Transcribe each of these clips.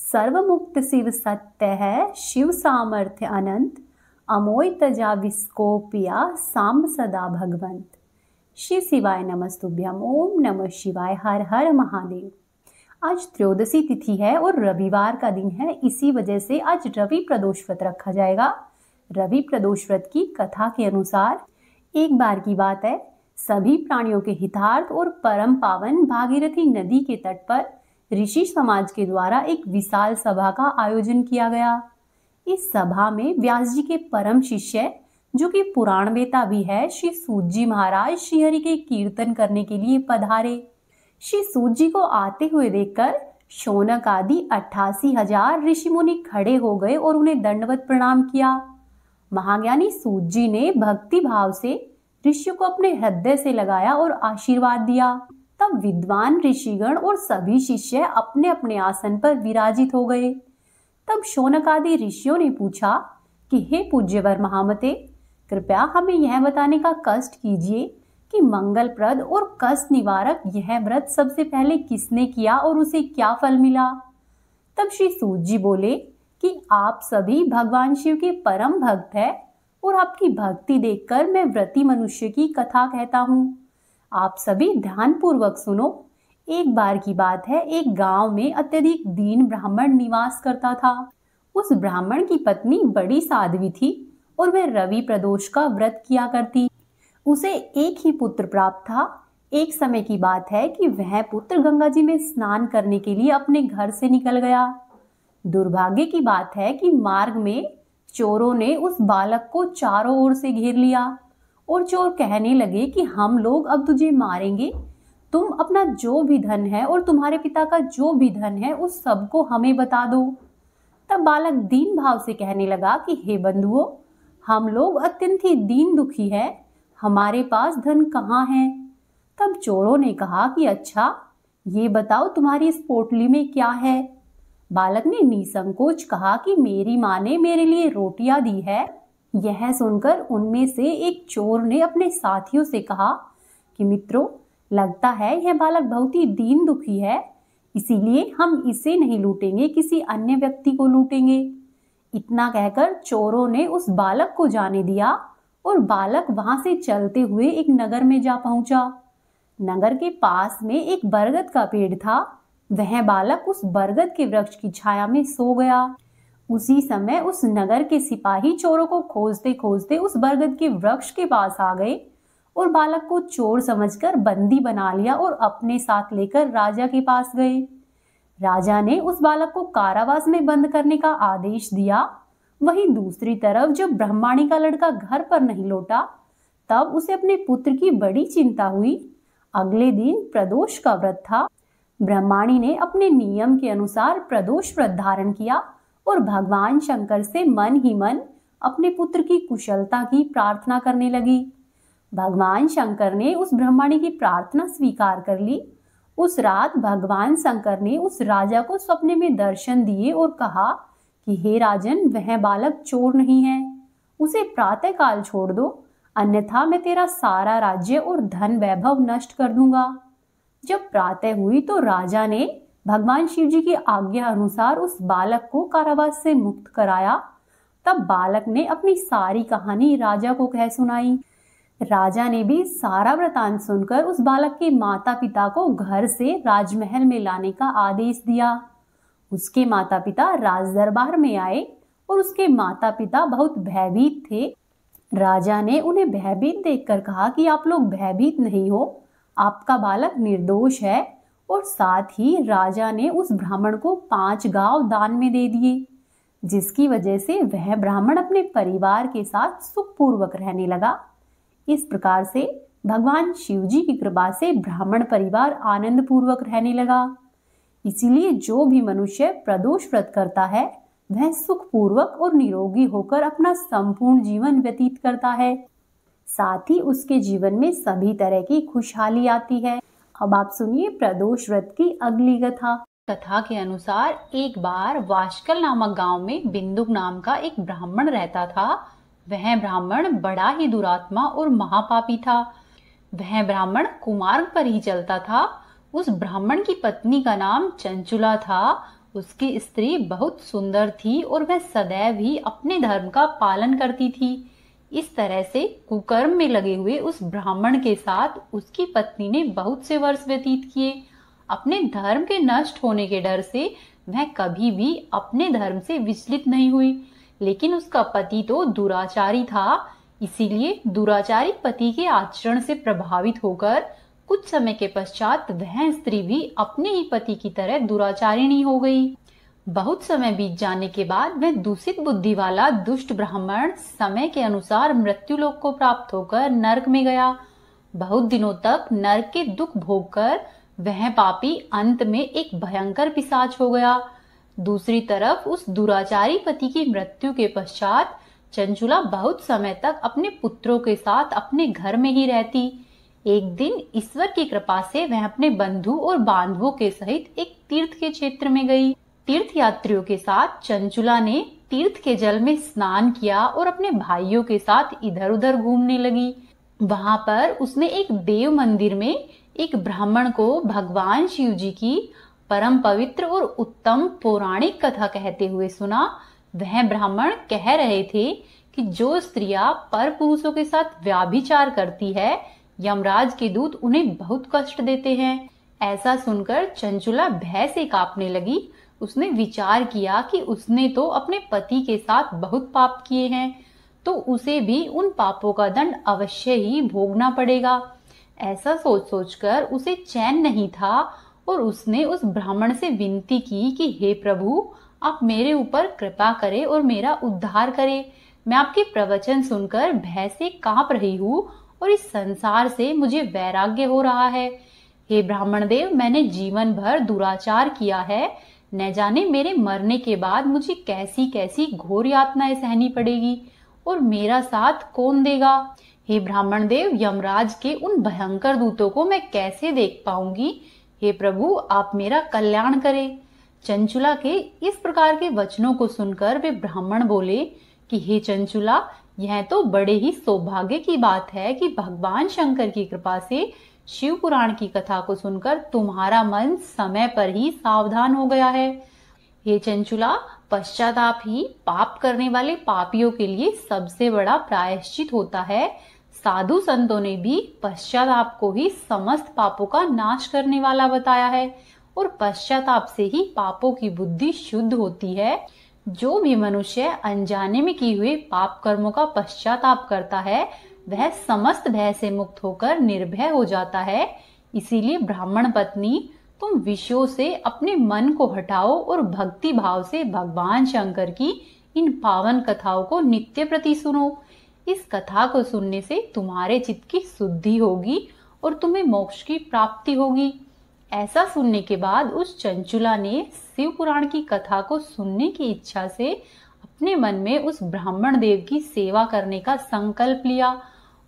सर्वमुक्त शिव सत्य है, शिव सामर्थ्य अनंत, अमोय तजा विस्कोपिया सांब सदा भगवंत। श्री शिवाय नमस्तुभ्यम। ओम नमः शिवाय। हर हर महादेव। आज त्रयोदशी तिथि है और रविवार का दिन है, इसी वजह से आज रवि प्रदोष व्रत रखा जाएगा। रवि प्रदोष व्रत की कथा के अनुसार एक बार की बात है, सभी प्राणियों के हितार्थ और परम पावन भागीरथी नदी के तट पर ऋषि समाज के द्वारा एक विशाल सभा का आयोजन किया गया। इस सभा में व्यास जी के परम शिष्य, जो कि पुराण वेता भी है, श्री सूत जी महाराज श्रीहरि के कीर्तन करने के लिए पधारे। श्री सूत जी को आते हुए देखकर शौनक आदि 88,000 ऋषि मुनि खड़े हो गए और उन्हें दंडवत प्रणाम किया। महाज्ञानी सूत जी ने भक्ति भाव से ऋषियों को अपने हृदय से लगाया और आशीर्वाद दिया। तब विद्वान ऋषिगण और सभी शिष्य अपने अपने आसन पर विराजित हो गए। तब शौनक आदि ऋषियों ने पूछा कि हे पूज्यवर महामते, कृपया हमें यह बताने का कष्ट कीजिए कि मंगलप्रद और कष्ट निवारक यह व्रत सबसे पहले किसने किया और उसे क्या फल मिला। तब श्री सूत जी बोले कि आप सभी भगवान शिव के परम भक्त हैं और आपकी भक्ति देखकर मैं व्रती मनुष्य की कथा कहता हूँ। आप सभी ध्यान पूर्वक सुनो। एक बार की बात है, एक गांव में अत्यधिक दीन ब्राह्मण निवास करता था। उस ब्राह्मण की पत्नी बड़ी साध्वी थी और वह रवि प्रदोष का व्रत किया करती। उसे एक ही पुत्र प्राप्त था। एक समय की बात है कि वह पुत्र गंगा जी में स्नान करने के लिए अपने घर से निकल गया। दुर्भाग्य की बात है कि मार्ग में चोरों ने उस बालक को चारों ओर से घेर लिया और चोर कहने लगे कि हम लोग अब तुझे मारेंगे, तुम अपना जो भी धन है और तुम्हारे पिता का जो भी धन है उस सब को हमें बता दो। तब बालक दीन भाव से कहने लगा कि हे बंधुओं, हम लोग अत्यंत ही दीन दुखी है, हमारे पास धन कहाँ है। तब चोरों ने कहा कि अच्छा, ये बताओ तुम्हारी इस पोटली में क्या है। बालक ने निसंकोच कहा कि मेरी माँ ने मेरे लिए रोटियां दी है। यह सुनकर उनमें से एक चोर ने अपने साथियों से कहा कि मित्रों, लगता है यह बालक बहुत ही दीन दुखी है, इसीलिए हम इसे नहीं लूटेंगे, किसी अन्य व्यक्ति को लूटेंगे। इतना कहकर चोरों ने उस बालक को जाने दिया और बालक वहां से चलते हुए एक नगर में जा पहुंचा। नगर के पास में एक बरगद का पेड़ था। वह बालक उस बरगद के वृक्ष की छाया में सो गया। उसी समय उस नगर के सिपाही चोरों को खोजते खोजते उस बरगद के वृक्ष के पास आ गए और बालक को चोर समझकर बंदी बना लिया और अपने साथ लेकर राजा के पास गए। राजा ने उस बालक को कारावास में बंद करने का आदेश दिया। वहीं दूसरी तरफ जब ब्रह्माणी का लड़का घर पर नहीं लौटा, तब उसे अपने पुत्र की बड़ी चिंता हुई। अगले दिन प्रदोष का व्रत था। ब्रह्माणी ने अपने नियम के अनुसार प्रदोष व्रत धारण किया और भगवान शंकर से मन ही मन अपने पुत्र की कुशलता की प्रार्थना करने लगी। भगवान शंकर ने उस ब्रह्माणी की प्रार्थना स्वीकार कर ली। उस रात भगवान शंकर ने उस राजा को सपने में दर्शन दिए और कहा कि हे राजन, वह बालक चोर नहीं है, उसे प्रातः काल छोड़ दो, अन्यथा मैं तेरा सारा राज्य और धन वैभव नष्ट कर दूंगा। जब प्रातः हुई तो राजा ने भगवान शिव जी की आज्ञा अनुसार उस बालक को कारावास से मुक्त कराया। तब बालक ने अपनी सारी कहानी राजा को कह सुनाई। राजा ने भी सारा वृतांत सुनकर उस बालक के माता पिता को घर से राजमहल में लाने का आदेश दिया। उसके माता पिता राज दरबार में आए और उसके माता पिता बहुत भयभीत थे। राजा ने उन्हें भयभीत देखकर कहा कि आप लोग भयभीत नहीं हो, आपका बालक निर्दोष है। और साथ ही राजा ने उस ब्राह्मण को 5 गांव दान में दे दिए, जिसकी वजह से वह ब्राह्मण अपने परिवार के साथ सुखपूर्वक रहने लगा। इस प्रकार से भगवान शिव जी की कृपा से ब्राह्मण परिवार आनंद पूर्वक रहने लगा। इसीलिए जो भी मनुष्य प्रदोष व्रत करता है, वह सुखपूर्वक और निरोगी होकर अपना संपूर्ण जीवन व्यतीत करता है। साथ ही उसके जीवन में सभी तरह की खुशहाली आती है। अब आप सुनिए प्रदोष व्रत की अगली कथा। कथा के अनुसार एक बार वाशकल नामक गांव में बिंदुक नाम का एक ब्राह्मण रहता था। वह ब्राह्मण बड़ा ही दुरात्मा और महापापी था। वह ब्राह्मण कुमार्ग पर ही चलता था। उस ब्राह्मण की पत्नी का नाम चंचुला था। उसकी स्त्री बहुत सुंदर थी और वह सदैव ही अपने धर्म का पालन करती थी। इस तरह से कुकर्म में लगे हुए उस ब्राह्मण के साथ उसकी पत्नी ने बहुत से वर्ष व्यतीत किए। अपने धर्म के नष्ट होने के डर से वह कभी भी अपने धर्म से विचलित नहीं हुई, लेकिन उसका पति तो दुराचारी था। इसीलिए दुराचारी पति के आचरण से प्रभावित होकर कुछ समय के पश्चात वह स्त्री भी अपने ही पति की तरह दुराचारिणी हो गई। बहुत समय बीत जाने के बाद वह दूषित बुद्धि वाला दुष्ट ब्राह्मण समय के अनुसार मृत्यु लोक को प्राप्त होकर नरक में गया। बहुत दिनों तक नरक के दुख भोगकर वह पापी अंत में एक भयंकर पिशाच हो गया। दूसरी तरफ उस दुराचारी पति की मृत्यु के पश्चात चंचुला बहुत समय तक अपने पुत्रों के साथ अपने घर में ही रहती। एक दिन ईश्वर की कृपा से वह अपने बंधु और बांधवों के सहित एक तीर्थ के क्षेत्र में गई। तीर्थ यात्रियों के साथ चंचुला ने तीर्थ के जल में स्नान किया और अपने भाइयों के साथ इधर उधर घूमने लगी। वहां पर उसने एक देव मंदिर में एक ब्राह्मण को भगवान शिव जी की परम पवित्र और उत्तम पौराणिक कथा कहते हुए सुना। वह ब्राह्मण कह रहे थे कि जो स्त्रियां पर पुरुषों के साथ व्याभिचार करती है, यमराज के दूत उन्हें बहुत कष्ट देते हैं। ऐसा सुनकर चंचुला भय से कांपने लगी। उसने विचार किया कि उसने तो अपने पति के साथ बहुत पाप किए हैं, तो उसे भी उन पापों का दंड अवश्य ही भोगना पड़ेगा। ऐसा सोच सोचकर उसे चैन नहीं था और उसने उस ब्राह्मण से विनती की कि हे प्रभु, आप मेरे ऊपर कृपा करें और मेरा उद्धार करें। मैं आपके प्रवचन सुनकर भय से कांप रही हूँ और इस संसार से मुझे वैराग्य हो रहा है। हे ब्राह्मण देव, मैंने जीवन भर दुराचार किया है। न जाने मेरे मरने के बाद मुझे कैसी कैसी घोर यातनाएं सहनी पड़ेगी और मेरा साथ कौन देगा। हे ब्राह्मण देव, यमराज के उन भयंकर दूतों को मैं कैसे देख पाऊंगी। हे प्रभु, आप मेरा कल्याण करें। चंचुला के इस प्रकार के वचनों को सुनकर वे ब्राह्मण बोले कि हे चंचुला, यह तो बड़े ही सौभाग्य की बात है कि भगवान शंकर की कृपा से शिव पुराण की कथा को सुनकर तुम्हारा मन समय पर ही सावधान हो गया है। हे चंचुला, पश्चाताप ही पाप करने वाले पापियों के लिए सबसे बड़ा प्रायश्चित होता है। साधु संतों ने भी पश्चाताप को ही समस्त पापों का नाश करने वाला बताया है और पश्चाताप से ही पापों की बुद्धि शुद्ध होती है। जो भी मनुष्य अनजाने में किए हुए पाप कर्मों का पश्चाताप करता है, वह समस्त भय से मुक्त होकर निर्भय हो जाता है। इसीलिए ब्राह्मण पत्नी, तुम विषयों से अपने मन को हटाओ और भक्ति भाव से भगवान शंकर की इन पावन कथाओं को नित्य प्रति सुनो। इस कथा को सुनने से तुम्हारे चित्त की शुद्धि होगी और तुम्हें मोक्ष की प्राप्ति होगी। ऐसा सुनने के बाद उस चंचुला ने शिव पुराण की कथा को सुनने की इच्छा से अपने मन में उस ब्राह्मण देव की सेवा करने का संकल्प लिया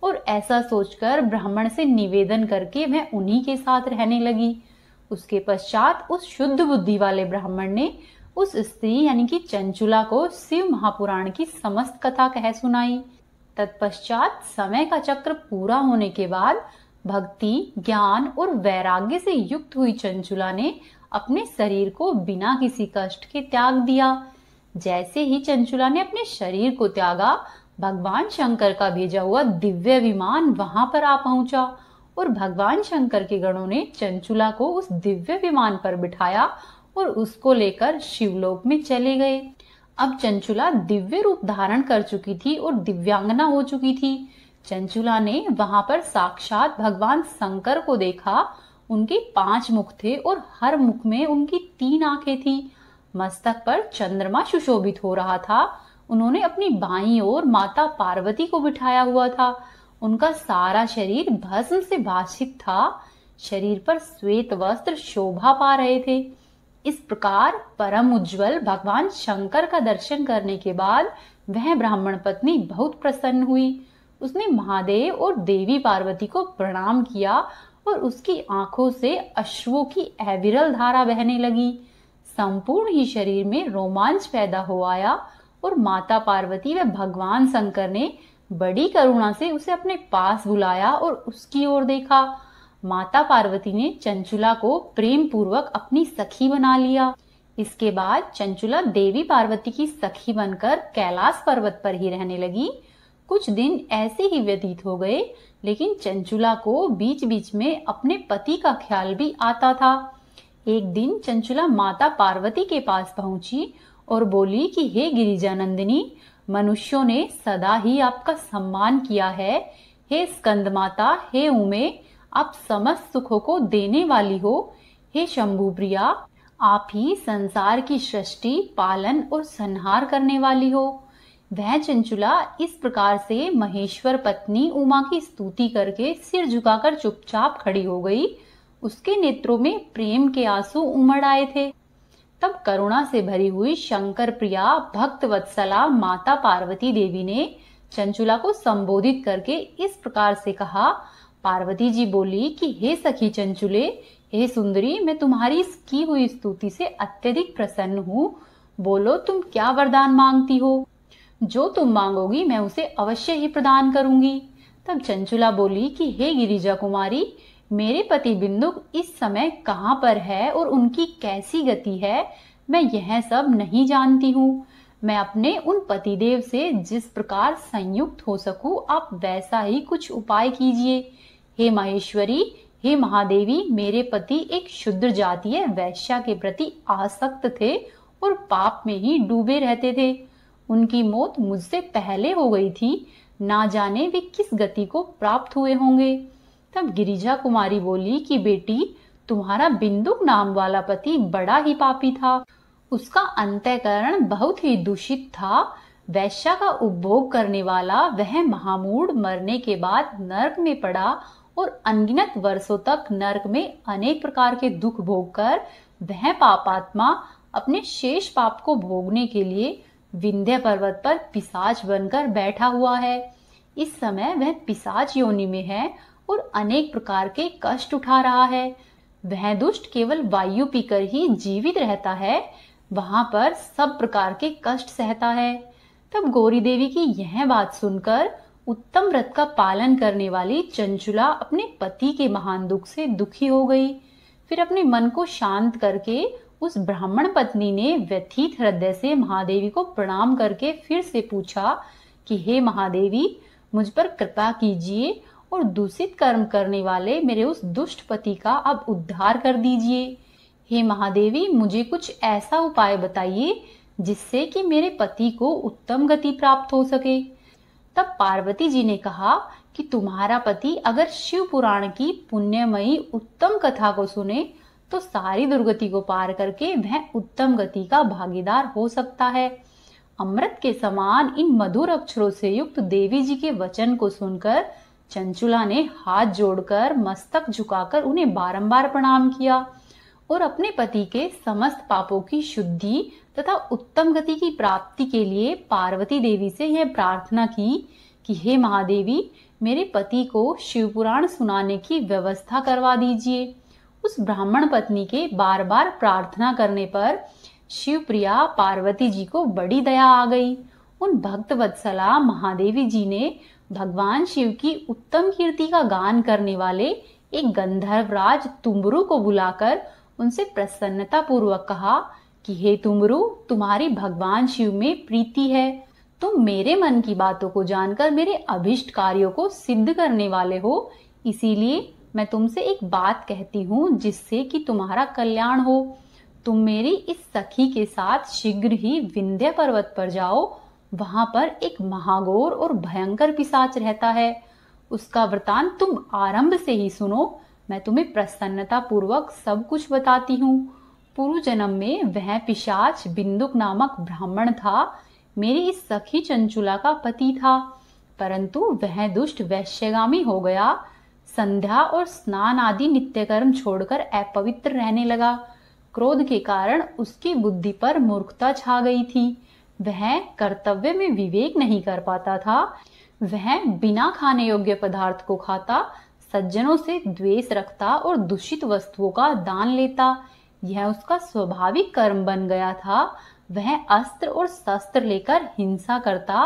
और ऐसा सोचकर ब्राह्मण से निवेदन करके वह उन्हीं के साथ रहने लगी। उसके पश्चात उस शुद्ध बुद्धि वाले ब्राह्मण ने उस स्त्री यानी कि चंचुला को शिव महापुराण की समस्त कथा कह सुनाई। तत्पश्चात समय का चक्र पूरा होने के बाद भक्ति, ज्ञान और वैराग्य से युक्त हुई चंचुला ने अपने शरीर को बिना किसी कष्ट के त्याग दिया। जैसे ही चंचुला ने अपने शरीर को त्यागा, भगवान शंकर का भेजा हुआ दिव्य विमान वहां पर आ पहुंचा और भगवान शंकर के गणों ने चंचुला को उस दिव्य विमान पर बिठाया और उसको लेकर शिवलोक में चले गए। अब चंचुला दिव्य रूप धारण कर चुकी थी और दिव्यांगना हो चुकी थी। चंचुला ने वहां पर साक्षात भगवान शंकर को देखा। उनके 5 मुख थे और हर मुख में उनकी 3 आंखें थी। मस्तक पर चंद्रमा सुशोभित हो रहा था। उन्होंने अपनी बाईं ओर माता पार्वती को बिठाया हुआ था। उनका सारा शरीर भस्म से भासित था। शरीर पर श्वेत वस्त्र शोभा पा रहे थे। इस प्रकार परम उज्जवल भगवान शंकर का दर्शन करने के बाद वह ब्राह्मण पत्नी बहुत प्रसन्न हुई। उसने महादेव और देवी पार्वती को प्रणाम किया और उसकी आंखों से अश्रुओं की अविरल धारा बहने लगी। संपूर्ण ही शरीर में रोमांच पैदा हो आया और माता पार्वती व भगवान शंकर ने बड़ी करुणा से उसे अपने पास बुलाया और उसकी ओर देखा। माता पार्वती ने चंचुला को प्रेम पूर्वक अपनी सखी बना लिया। इसके बाद चंचुला देवी पार्वती की सखी बनकर कैलाश पर्वत पर ही रहने लगी। कुछ दिन ऐसे ही व्यतीत हो गए, लेकिन चंचुला को बीच बीच में अपने पति का ख्याल भी आता था। एक दिन चंचुला माता पार्वती के पास पहुंची और बोली कि हे गिरिजा नंदिनी, मनुष्यों ने सदा ही आपका सम्मान किया है। हे स्कंद माता, हे उमे, आप समस्त सुखों को देने वाली हो। हे शंभु प्रिया, आप ही संसार की सृष्टि, पालन और संहार करने वाली हो। वह चंचुला इस प्रकार से महेश्वर पत्नी उमा की स्तुति करके सिर झुकाकर चुपचाप खड़ी हो गई। उसके नेत्रों में प्रेम के आंसू उमड़ आए थे। तब करुणा से भरी हुई शंकर प्रिया भक्त वत्सला माता पार्वती देवी ने चंचुला को संबोधित करके इस प्रकार से कहा। पार्वती जी बोली कि हे सखी चंचुले, हे सुंदरी, मैं तुम्हारी इस की हुई स्तुति से अत्यधिक प्रसन्न हूँ। बोलो, तुम क्या वरदान मांगती हो? जो तुम मांगोगी मैं उसे अवश्य ही प्रदान करूंगी। तब चंचुला बोली कि हे गिरिजा कुमारी, मेरे पति बिंदुक इस समय कहाँ पर है और उनकी कैसी गति है, मैं यह सब नहीं जानती हूँ। मैं अपने उन पतिदेव से जिस प्रकार संयुक्त हो सकूं, आप वैसा ही कुछ उपाय कीजिए। हे महेश्वरी, हे महादेवी, मेरे पति एक शुद्र जातीय वैश्या के प्रति आसक्त थे और पाप में ही डूबे रहते थे। उनकी मौत मुझसे पहले हो गई थी। ना जाने वे किस गति को प्राप्त हुए होंगे। तब गिरिजा कुमारी बोली कि बेटी, तुम्हारा बिंदुक नाम वाला पति बड़ा ही पापी था। उसका अंतःकरण बहुत ही दूषित था। वैश्या का उपभोग करने वाला वह महामूढ़ मरने के बाद नरक में पड़ा और अनगिनत वर्षों तक नरक में अनेक प्रकार के दुख भोगकर वह पापात्मा अपने शेष पाप को भोगने के लिए विंध्य पर्वत पर पिशाच बनकर बैठा हुआ है। इस समय वह पिशाच योनि में है और अनेक प्रकार के कष्ट उठा रहा है। वह दुष्ट केवल वायु पीकर ही जीवित रहता है, वहां पर सब प्रकार के कष्ट सहता है। तब गौरी देवी की यह बात सुनकर उत्तम व्रत का पालन करने वाली चंचुला अपने पति के महान दुख से दुखी हो गई। फिर अपने मन को शांत करके उस ब्राह्मण पत्नी ने व्यथित हृदय से महादेवी को प्रणाम करके फिर से पूछा कि हे महादेवी, मुझ पर कृपा कीजिए और दूषित कर्म करने वाले मेरे उस दुष्ट पति का अब उद्धार कर दीजिए। हे महादेवी, मुझे कुछ ऐसा उपाय बताइए जिससे कि मेरे पति को उत्तम गति प्राप्त हो सके। तब पार्वती जी ने कहा कि तुम्हारा पति अगर शिव पुराण की पुण्यमयी उत्तम कथा को सुने तो सारी दुर्गति को पार करके वह उत्तम गति का भागीदार हो सकता है। अमृत के समान इन मधुर अक्षरों से युक्त देवी जी के वचन को सुनकर चंचुला ने हाथ जोड़कर मस्तक झुकाकर उन्हें बारंबार प्रणाम किया और अपने पति के समस्त पापों की शुद्धि तथा उत्तम गति की प्राप्ति के लिए पार्वती देवी से यह प्रार्थना की कि हे महादेवी, मेरे पति को शिवपुराण सुनाने की व्यवस्था करवा दीजिए। उस ब्राह्मण पत्नी के बार बार प्रार्थना करने पर शिवप्रिया पार्वती जी को बड़ी दया आ गई। उन भक्त वत्सला महादेवी जी ने भगवान शिव की उत्तम कीर्ति का गान करने वाले एक गंधर्वराज तुम्बरु को बुलाकर उनसे प्रसन्नता पूर्वक कहा कि हे तुम्बरु, तुम्हारी भगवान शिव में प्रीति है। तुम मेरे मन की बातों को जानकर मेरे अभिष्ट कार्यों को सिद्ध करने वाले हो, इसीलिए मैं तुमसे एक बात कहती हूँ जिससे कि तुम्हारा कल्याण हो। तुम मेरी इस सखी के साथ शीघ्र ही विंध्य पर्वत पर जाओ। वहां पर एक महाघोर और भयंकर पिशाच रहता है। उसका वृतांत तुम आरंभ से ही सुनो। मैं तुम्हें प्रसन्नता पूर्वक सब कुछ बताती हूँ। पूर्व जन्म में वह पिशाच बिंदुक नामक ब्राह्मण था। मेरी इस सखी चंचुला का पति था, परंतु वह दुष्ट वैश्यगामी हो गया। संध्या और स्नान आदि नित्य कर्म छोड़कर अपवित्र रहने लगा। क्रोध के कारण उसकी बुद्धि पर मूर्खता छा गई थी। वह कर्तव्य में विवेक नहीं कर पाता था। वह बिना खाने योग्य पदार्थ को खाता, सज्जनों से द्वेष रखता और दूषित वस्तुओं का दान लेता। यह उसका स्वाभाविक कर्म बन गया था। वह अस्त्र और शस्त्र लेकर हिंसा करता,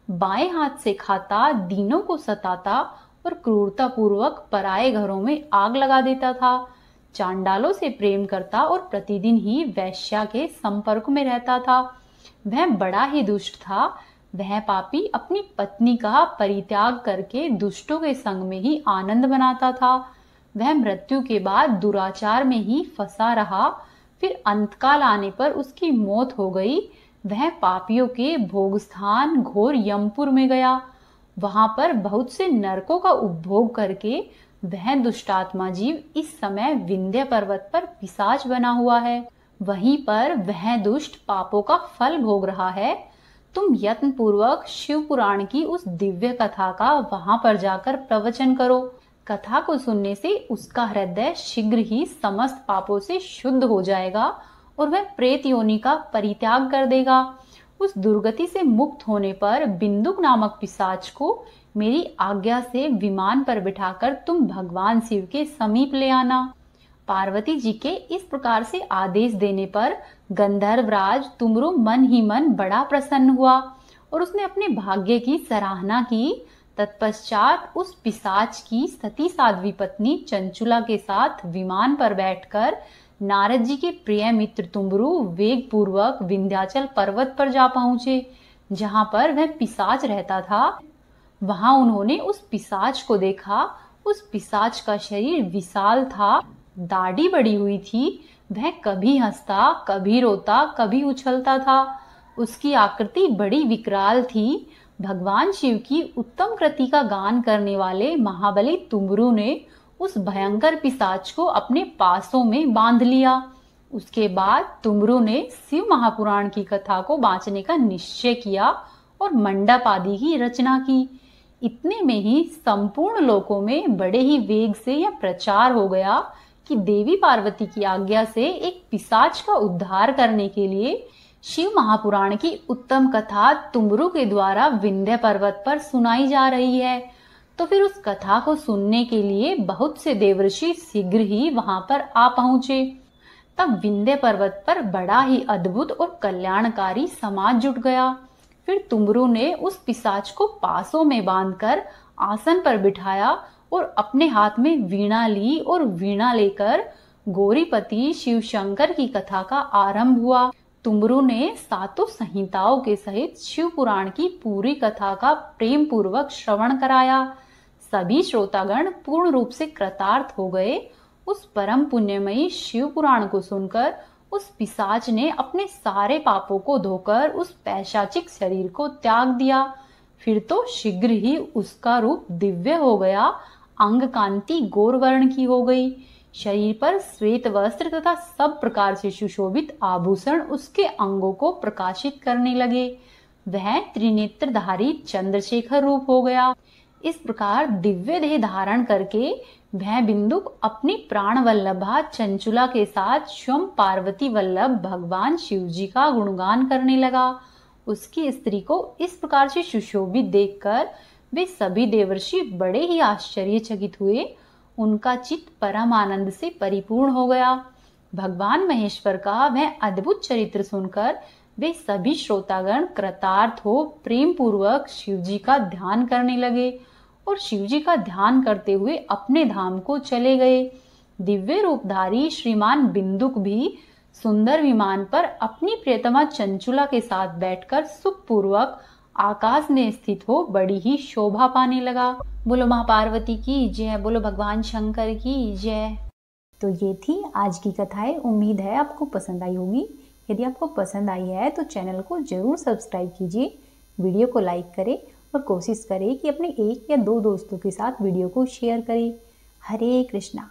बाएं हाथ से खाता, दीनों को सताता और क्रूरता पूर्वक पराये घरों में आग लगा देता था। चांडालों से प्रेम करता और प्रतिदिन ही वैश्या के संपर्क में रहता था। वह बड़ा ही दुष्ट था। वह पापी अपनी पत्नी का परित्याग करके दुष्टों के संग में ही आनंद मनाता था। वह मृत्यु के बाद दुराचार में ही फंसा रहा। फिर अंतकाल आने पर उसकी मौत हो गई। वह पापियों के भोग स्थान घोर यमपुर में गया। वहां पर बहुत से नरकों का उपभोग करके वह दुष्टात्मा जीव इस समय विंध्य पर्वत पर पिशाच बना हुआ है। वहीं पर वह दुष्ट पापों का फल भोग रहा है। तुम यत्न पूर्वक शिव पुराण की उस दिव्य कथा का वहां पर जाकर प्रवचन करो। कथा को सुनने से उसका हृदय शीघ्र ही समस्त पापों से शुद्ध हो जाएगा और वह प्रेत योनि का परित्याग कर देगा। उस दुर्गति से मुक्त होने पर बिंदुक नामक पिशाच को मेरी आज्ञा से विमान पर बिठाकर तुम भगवान शिव के समीप ले आना। पार्वती जी के इस प्रकार से आदेश देने पर गंधर्वराज तुमरू मन ही मन बड़ा प्रसन्न हुआ और उसने अपने भाग्य की सराहना की। तत्पश्चात उस पिशाच की सती साध्वी पत्नी चंचुला के साथ विमान पर बैठकर नारद जी के प्रिय मित्र तुमरू वेग पूर्वक विंध्याचल पर्वत पर जा पहुंचे, जहां पर वह पिशाच रहता था। वहां उन्होंने उस पिशाच को देखा। उस पिशाच का शरीर विशाल था, दाढ़ी बड़ी हुई थी। वह कभी हंसता, कभी रोता, कभी उछलता था। उसकी आकृति बड़ी विकराल थी। भगवान शिव की उत्तम कृति का गान करने वाले महाबली तुमरू ने उस भयंकर पिशाच को अपने पासों में बांध लिया। उसके बाद तुमरू ने शिव महापुराण की कथा को बांचने का निश्चय किया और मंडप आदि की रचना की। इतने में ही संपूर्ण लोकों में बड़े ही वेग से यह प्रचार हो गया कि देवी पार्वती की आज्ञा से एक पिशाच का उद्धार करने के लिए शिव महापुराण की उत्तम कथा तुमरू के द्वारा विंध्य पर्वत पर सुनाई जा रही है। तो फिर उस कथा को सुनने के लिए बहुत से देवर्षि शीघ्र ही वहां पर आ पहुंचे। तब विंध्य पर्वत पर बड़ा ही अद्भुत और कल्याणकारी समाज जुट गया। फिर तुमरू ने उस पिशाच को पासों में बांधकर आसन पर बिठाया और अपने हाथ में वीणा ली और वीणा लेकर गौरीपति शिव शंकर की कथा का आरंभ हुआ। तुमरू ने सातों संहिताओं के सहित शिव पुराण की पूरी कथा का प्रेम पूर्वक श्रवण कराया। सभी श्रोतागण पूर्ण रूप से कृतार्थ हो गए। उस परम पुण्यमयी शिव पुराण को सुनकर उस पिशाच ने अपने सारे पापों को धोकर उस पैशाचिक शरीर को त्याग दिया। फिर तो शीघ्र ही उसका रूप दिव्य हो गया। अंग कांति गौरवर्ण की हो गई। शरीर पर श्वेत वस्त्र तथा सब प्रकार से सुशोभित आभूषण उसके अंगों को प्रकाशित करने लगे। वह त्रिनेत्रधारी चंद्रशेखर रूप हो गया। इस प्रकार दिव्य देह धारण करके वह बिंदुक अपनी प्राण वल्लभा चंचुला के साथ स्वयं पार्वती वल्लभ भगवान शिव जी का गुणगान करने लगा। उसकी स्त्री को इस प्रकार से सुशोभित देखकर वे सभी देवर्षि बड़े ही आश्चर्यचकित हुए। उनका चित्त परम आनंद से परिपूर्ण हो गया। भगवान महेश्वर का वह अद्भुत चरित्र सुनकर वे सभी श्रोतागण कृतार्थ हो प्रेम पूर्वक शिव जी का ध्यान करने लगे और शिव जी का ध्यान करते हुए अपने धाम को चले गए। दिव्य रूपधारी श्रीमान बिंदुक भी सुंदर विमान पर अपनी प्रियतमा चंचुला के साथ बैठकर सुखपूर्वक आकाश में स्थित हो बड़ी ही शोभा पाने लगा। बोलो मां पार्वती की जय, बोलो भगवान शंकर की जय। तो ये थी आज की कथाएं। उम्मीद है आपको पसंद आई होगी। यदि आपको पसंद आई है तो चैनल को जरूर सब्सक्राइब कीजिए, वीडियो को लाइक करें और कोशिश करें कि अपने 1 या 2 दोस्तों के साथ वीडियो को शेयर करें। हरे कृष्णा।